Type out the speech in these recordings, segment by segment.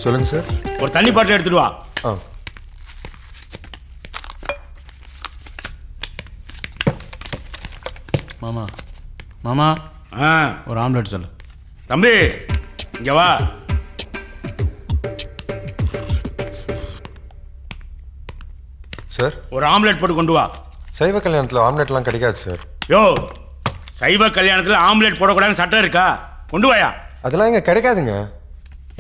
சொல்லுங்க சார். ஒரு தண்ணி பாட்டில் எடுத்துட்டு வா. மாமா மாமா ஒரு ஆம்லெட் சொல்லு. தம்பி இங்க வா. சார் ஒரு ஆம்லெட் போட்டு கொண்டு வா. சைவ கல்யாணத்தில் ஆம்லெட்லாம் கிடைக்காது சார். யோ, சைவ கல்யாணத்தில் ஆம்லெட் போடக்கூடாதுன்னு சட்டம் இருக்கா? கொண்டு வாயா. அதெல்லாம் இங்கே கிடைக்காதுங்க.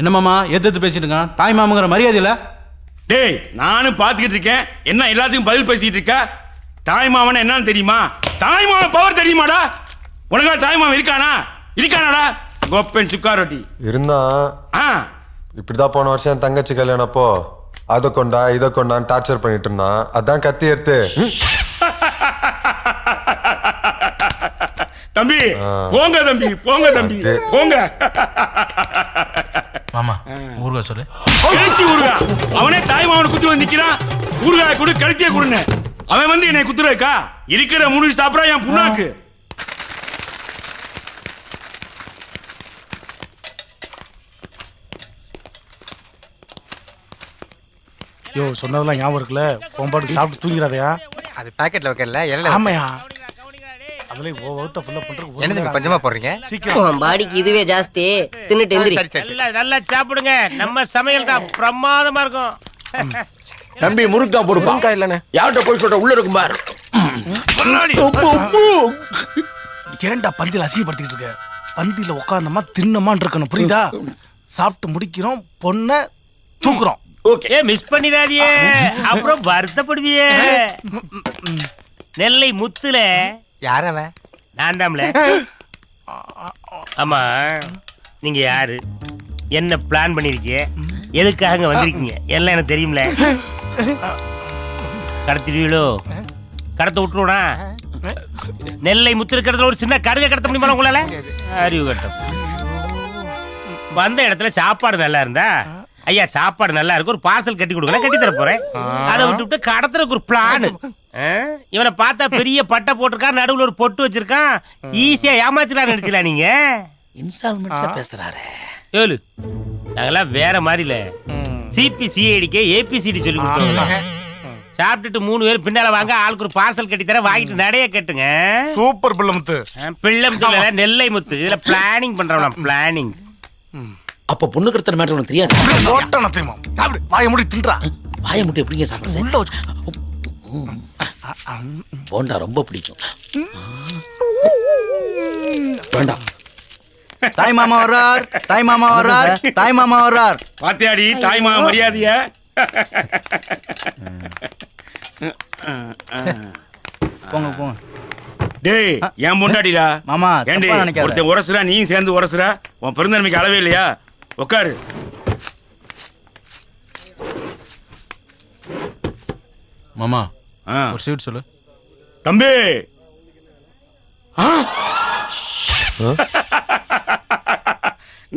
என்ன மாமா எதிர்த்து பேசிட்டுங்க? தாய் மாமங்கிற மரியாதை இல்லை. டேய், நானும் பார்த்துக்கிட்டு இருக்கேன். என்ன எல்லாத்துக்கும் பதில் பேசிட்டு இருக்க? தாய் மாமன் என்னன்னு தெரியுமா? தாய் மாமன் பவர் தெரியுமாடா? உனக்கு தாய் மாமன் இருக்கானாடா? கோப்பன் சுக்கா ரொட்டி இருந்தா இப்படிதான் போன வருஷம் என் தங்கச்சி கல்யாணம் அப்போ அதை கொண்டா இதை கொண்டான்னு டார்ச்சர் பண்ணிட்டு இருந்தான். அதான் கத்தி எடுத்து. தம்பி போங்க, தம்பி போங்க, தம்பி போங்க. மாமா ஊருகா சொல்லு. கழுத்தி ஊருகா. அவனே தாய் மாமன் குத்தி வந்து நிக்கிறான். ஊருகா கொடு, கழுத்திய கொடுன்னு. அவன் வந்து என்னை குத்துறக்கா? இருக்கிற முடி சாப்பிடா என் புண்ணாக்கு. யோ சொன்னதெல்லாம் ஞாபகம் இருக்குல்ல? போம்பாட்டு சாப்பிட்டு தூங்கிறாதையா? அது பாக்கெட்ல வைக்கல எல்ல. ஆமையா அதுல வவுத்த ஃபுல்லா பண்றது என்னது கொஞ்சமா போடுறீங்க? சீக்கிரம் பாடிக்கு இதுவே ஜாஸ்தி. தின்னுட்டு எந்திரி. நல்லா சாப்பிடுங்க. நம்ம சமையல் தான் பிரமாதமா இருக்கும். தம்பி முருக்கா போடுப்பா. முருங்கா இல்லனே. யார்கிட்ட போய் சொல்ற? உள்ள இருக்கும் பாரு. ஏன்டா பந்தில அசிங்கப்படுத்திட்டு இருக்க? பந்தில உட்கார்ந்தமா தின்னமான் இருக்கணும், புரியுதா? சாப்பிட்டு முடிக்கிறோம், பொண்ணை தூக்குறோம். ஏ மிஸ் பண்ணிடாதியே, அப்புறம் வருத்தப்படுவியே. நெல்லை முத்துல யாரவ? நான் தான்ல. ஆமா, நீங்க யாரு? என்ன பிளான் பண்ணிருக்கீங்க? எதுக்காக வந்திருக்கீங்க? எல்லாம் எனக்கு தெரியும்ல. கடத்திடுவீளோ? கடத்த விட்டுருவா? நெல்லை முத்து இருக்கிறதுல ஒரு சின்ன கடுகை கடத்த முடியுமா உங்களால? அறிவு கட்டம். வந்த இடத்துல சாப்பாடு நல்லா இருந்தா, ஐயா சாப்பாடு நல்லா இருக்கு, ஒரு பார்சல் கட்டி கொடுங்க, கட்டி தர போறேன். அதை விட்டு கடத்துறதுக்கு ஒரு பிளான். இவனை பார்த்தா பெரிய பட்டை போட்டிருக்கான், நடுவுல ஒரு பொட்டு வச்சிருக்கான், ஈஸியா ஏமாத்திடலாம் நினைச்சலாம் நீங்க. இன்ஸ்டால்மெண்ட்ல பேசுறாரு. ஏழு நாங்கெல்லாம் வேற மாதிரி இல்ல. சிபி சிஐடிக்கே ஏபிசிடி சொல்லி கொடுத்தோம். சாப்பிட்டுட்டு 3 பேர் பின்னால வாங்க, ஆளுக்கு ஒரு பார்சல் கட்டி தர, வாங்கிட்டு நடைய கட்டுங்க. சூப்பர் பிள்ளை முத்து. பிள்ளை முத்து நெல்லை முத்து. இதுல பிளானிங் பண்றோம். பிளானிங். அப்ப பொண்ணு கடத்தற மேட்டர் உனக்கு தெரியாது? ஓட்டன தெரியுமா? சாப்பிடு, வாயை மூடி தின்றா. வாயை முட்டை எப்படிங்க சாப்பிடுறது? உள்ள வச்சு போண்டா ரொம்ப பிடிக்கும். வேண்டாம். தாய் மாமா வர்றார், தாய் மாமா வர்றார், தாய் மாமா வர்றார். பாத்தியாடி தாய் மாமன் மரியாதைய? போங்க போங்க. டேய், என் பொண்டாடிடா மாமா. ஏண்டி ஒருத்தன் உரசுறா, நீயும் சேர்ந்து உரசுற? உன் பெருந்தன்மைக்கு அளவே இல்லையா? உட்காரு. மாமா ஒரு ஸ்வீட் சொல்லு. தம்பி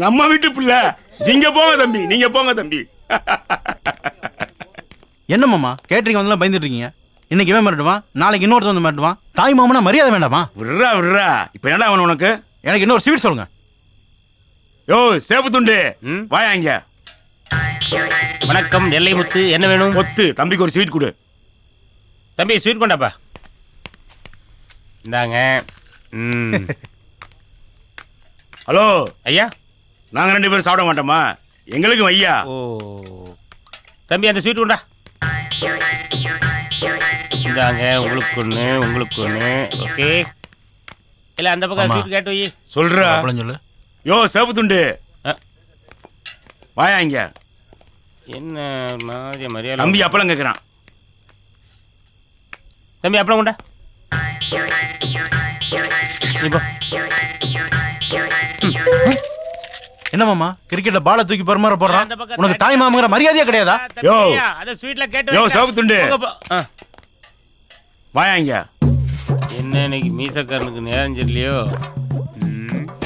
நம்ம வீட்டு பிள்ளை. நீங்க போங்க தம்பி, நீங்க போங்க தம்பி. என்ன மாமா கேட்டரிங் வந்து பயந்துட்டு இருக்கீங்க? இன்னைக்கு இவன் மிரட்டுவான், நாளைக்கு இன்னொருத்த வந்து மிரட்டுவான். தாய் மாமனா மரியாதை வேண்டாமா? விடுறா. இப்ப என்னடா அவன் உனக்கு? எனக்கு இன்னொரு ஸ்வீட் சொல்லுங்க. யோ சேப்பு துண்டு, வாயா இங்க. வணக்கம் நெல்லை முத்து, என்ன வேணும்? ஒத்து தம்பிக்கு ஒரு ஸ்வீட் கொடு. தம்பி ஸ்வீட் கொண்டாப்பா. இந்தாங்க. ஹலோ ஐயா, நாங்க 2 பேரும் சாப்பிட மாட்டோமா? எங்களுக்கும் ஐயா. ஓ தம்பி அந்த ஸ்வீட் கொண்டா. இந்தாங்க, உங்களுக்கு ஒண்ணு, உங்களுக்கு ஒண்ணு. ஓகே. இல்ல அந்த பக்கம் ஸ்வீட் கேட்டு வை. சொல்றா சொல்லு. யோ சேப்பு துண்டு, வாயா இங்க. என்ன மாதிரி மரியாதை? தம்பி அப்பளம் கேட்கறான். தம்பி அப்பளம் கொண்டா. என்ன மாமா கிரிக்கெட்ல பால தூக்கி பரமாற போறான்? உனக்கு தாய் மாமங்கிற மரியாதையே கிடையாதா? யோ அத ஸ்வீட்ல கேட்டு யோ சேப்பு துண்டு, வாயா இங்க. என்ன இன்னைக்கு மீசக்காரனுக்கு நேரம் தெரியலையோ?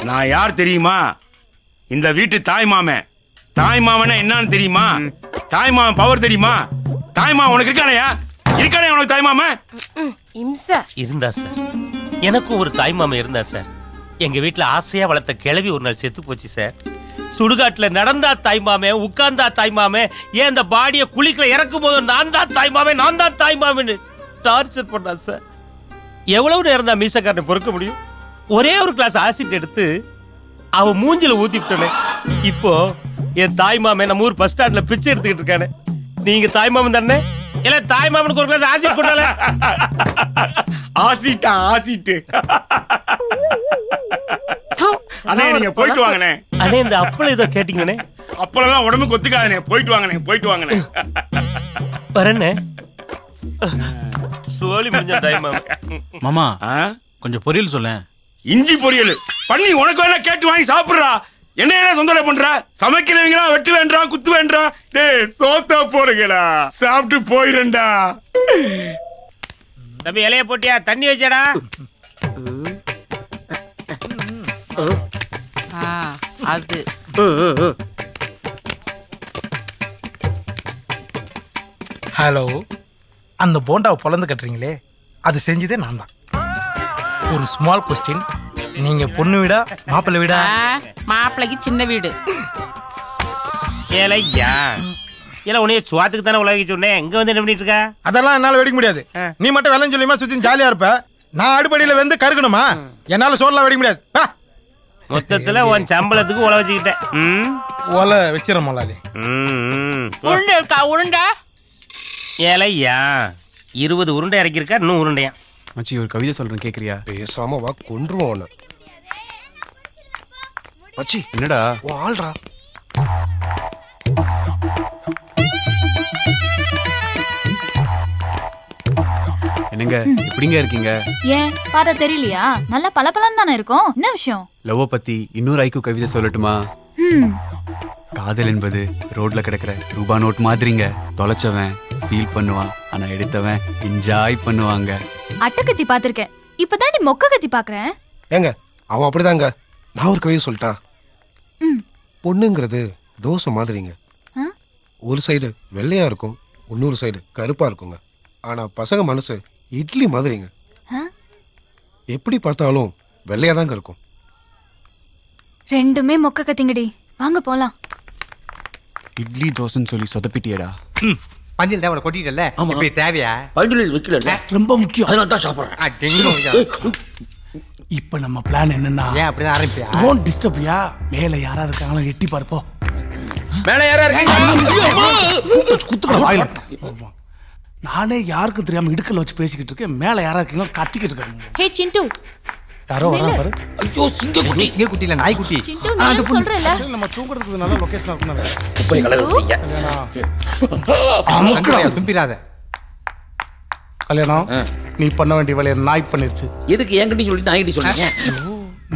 நான் யார் தெரியுமா? இந்த வீட்டு தாய் மாமன். தாய் மாமனா என்னன்னு தெரியுமா? தாய் மாமன் பவர் தெரியுமா? தாய் மாமன் உனக்கு இருக்கானயா? உனக்கு தாய் மாமன்? இருந்தா சார், எனக்கும் ஒரு தாய் மாமன் இருந்தா சார். எங்க வீட்டுல ஆசையா வளர்த்த கிழவி ஒரு நாள் செத்து போச்சு சார். சுடுகாட்டுல நடந்தா தாய்மாமே, உட்கார்ந்தா தாய்மாமே, ஏன் இந்த பாடியை குளிக்கல இறக்கும் போது நான் தான் தாய்மாமே, நான் தான் தாய்மாமேன்னு டார்ச்சர் பண்ணா சார். எவ்வளவு நேரம் தான் மீசக்காரனை பொறுக்க முடியும்? ஒரே ஒரு கிளாஸ் ஆசிட் எடுத்து அவன் மூஞ்சில ஊத்திட்டனே. இப்போ என் தாய்மாமே நம்ம ஊர் பஸ் ஸ்டாண்ட்ல பிச்சை எடுத்துக்கிட்டு இருக்கானே. நீங்க தாய்மாமன் தானே? இல்ல தாய்மாமனுக்கு ஒரு கிளாஸ் ஆசிட் கொண்டால. ஆசிட்டு அண்ணே நீங்க போயிட்டு வாங்கண்ணே. அண்ணே இந்த அப்பளம் ஏதோ கேட்டீங்கண்ணே. அப்பளம்லாம் உடம்புக்கு ஒத்துக்காதண்ணே. போயிட்டு வாங்கண்ணே. வரண்ணே. சோழி முடிஞ்ச தாய்மாமன். மாமா ஆ? கொஞ்சம் பொரியல் சொல்லேன். இஞ்சி பொரியல் பண்ணி உனக்கு வேணா கேட்டு வாங்கி சாப்பிடுறா. என்ன தொந்தரவு பண்ற? சமைக்கிறவங்களா வெட்டு வேண்டாம், குத்து வேண்டாம். டேய் சோத்தா போடுங்கடா, சாப்பிட்டு போயிரண்டா. தம்பி இலைய போட்டியா? தண்ணி வச்சடா. அது ஹலோ, அந்த போண்டாவை பொலந்து கட்டுறீங்களே, அது செஞ்சதே நான் தான். ஒரு ஸ்மால் கொஸ்டின், நீங்க பொண்ணு வீடா மாப்பிள்ளை வீடா? மாப்பிள்ளைக்கு சின்ன வீடு. ஏலையா இல்ல உனைய சுவாத்துக்கு தானே உலகி சொன்னேன். எங்க வந்து என்ன பண்ணிட்டு இருக்கா? அதெல்லாம் என்னால வெடிக்க முடியாது. நீ மட்டும் வெள்ளம் சொல்லியுமா சுத்தி ஜாலியா இருப்ப, நான் அடுப்படியில வந்து கருக்கணுமா? என்னால சோறுலாம் வெடிக்க முடியாது. மொத்தத்துல உன் சம்பளத்துக்கு உல வச்சுக்கிட்டேன். ஓலை வச்சிட மலாலி. உருண்டை இருக்கா? உருண்டை ஏலையா 20 உருண்டை இறக்கிருக்கா, இன்னும் உருண்டையா? மச்சி ஒரு கவிதை சொல்றேன் கேக்குறியா? பேசாம வா, கொன்றுவோம். மச்சி என்னடா ஆள்ரா. என்னங்க எப்படிங்க இருக்கீங்க? ஏன் பார்த்தா தெரியலையா? நல்ல பளபளன்னு தானே இருக்கும். என்ன விஷயம்? லவ்வ பத்தி இன்னொரு ஐக்கு கவிதை சொல்லட்டுமா? காதல் என்பது ரோட்ல கிடக்குற ரூபா நோட் மாதிரிங்க. தொலைச்சவன் ஃபீல் பண்ணுவான், ஆனா எடுத்தவன் என்ஜாய் பண்ணுவாங்க. அட்டக்கத்தி பாத்திருக்கேன், இப்பதான் நீ மொக்க கத்தி பாக்குறேன். ஏங்க அவன் அப்படிதாங்க. நான் ஒரு கவிதை சொல்லிட்டா. பொண்ணுங்கிறது தோசை மாதிரிங்க. ஒரு சைடு வெள்ளையா இருக்கும், இன்னொரு சைடு கருப்பா இருக்குங்க. ஆனா பசங்க மனசு இட்லி மாதிரிங்க. எப்படி பார்த்தாலும் வெள்ளையா தாங்க இருக்கும். ரெண்டுமே மொக்க கத்திங்கடி. வாங்க போலாம். இட்லி தோசைன்னு சொல்லி சொதப்பிட்டியடா. பந்தில் தான் கொட்டிட்டல, இப்ப தேவையா? பண்டில் வைக்கல, ரொம்ப முக்கியம், அதனால தான் சாப்பிடுறேன். இப்ப நம்ம பிளான் என்னன்னா, ஏன் அப்படிதான் ஆரம்பிப்பியா? டோன்ட் டிஸ்டர்ப் யா. மேல யாராவது இருக்காங்களா எட்டி பார்ப்போ. மேல யாரா இருக்கீங்க? குத்துக்கலாம் வாயில. நானே யாருக்கும் தெரியாம இடுக்கல வச்சு பேசிக்கிட்டு இருக்கேன். மேல யாரா இருக்கீங்க கத்திக்கிட்டு இருக்காங்க. ஹே சிண்டு, யாரோ வரா பாரு. ஐயோ சிங்கக்குட்டி. சிங்கக்குட்டி இல்ல, நாய்க்குட்டி. சிண்டு நீ சொல்றல நம்ம தூங்குறதுக்கு நல்ல லொகேஷனா இருக்கும்ல. குப்பை கலக்குறீங்க. அமுக்குடா தும்பிராத. கல்யாணம் நீ பண்ண வேண்டிய வேலையை நாய் பண்ணிருச்சு. எதுக்கு என்கிட்ட சொல்லி நான் கிட்ட சொல்றீங்க?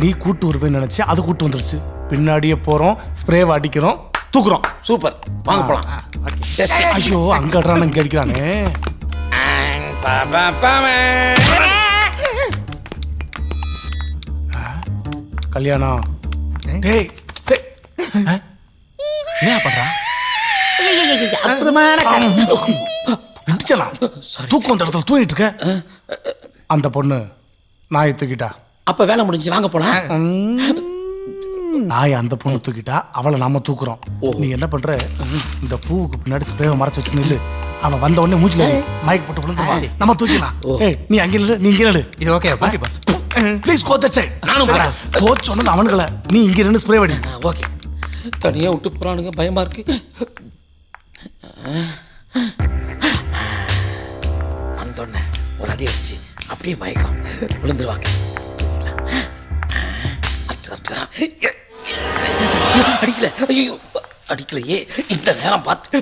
நீ கூட்டு வருவேன்னு நினைச்சு அது கூட்டு வந்துருச்சு. பின்னாடியே போறோம், ஸ்ப்ரேவை அடிக்கிறோம், தூக்குறோம். சூப்பர், வாங்க போலாம். ஐயோ அங்க அட்றானு கேட்கிறானே. கல்யாணம் டேய் டேய் என்ன பண்றா? அடிச்சலாம். தூக்கம் அந்த இடத்துல தூங்கிட்டு இருக்க. அந்த பொண்ணு நாயை தூக்கிட்டா. அப்ப வேலை முடிஞ்சு வாங்க போலாம். நாயை அந்த பொண்ணு தூக்கிட்டா, அவளை நாம தூக்குறோம். நீ என்ன பண்ற, இந்த பூவுக்கு பின்னாடி ஸ்ப்ரேவை மறைச்சு வச்சு நில்லு. அவன் வந்த உடனே மூஞ்சில மைக் போட்டு விழுந்துவா, நம்ம தூக்கிடலாம். ஏய் நீ அங்க நில்லு, நீ இங்க நில்லு. இது okay okay boss. Please go that side. நானும் வரேன். கோச் சொன்னது அவனுங்கள, நீ இங்க நின்னு ஸ்ப்ரே அடி. ஓகே. தனியா விட்டு போறானுங்க, பயமா இருக்கு. வந்தோடனே ஒரு அடி அடிச்சு அப்படியே மயக்கம் விழுந்துருவாங்க. அடிக்கல, ஐயோ அடிக்கலையே. இந்த நேரம் பார்த்து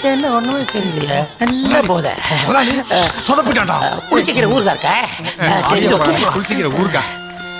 என்ன ஒண்ணுமே தெரியலையே. நல்ல போத சொதப்பிட்டான்டா. குளிச்சிக்கிற ஊருக்கா இருக்க. குளிச்சிக்கிற ஊருக்கா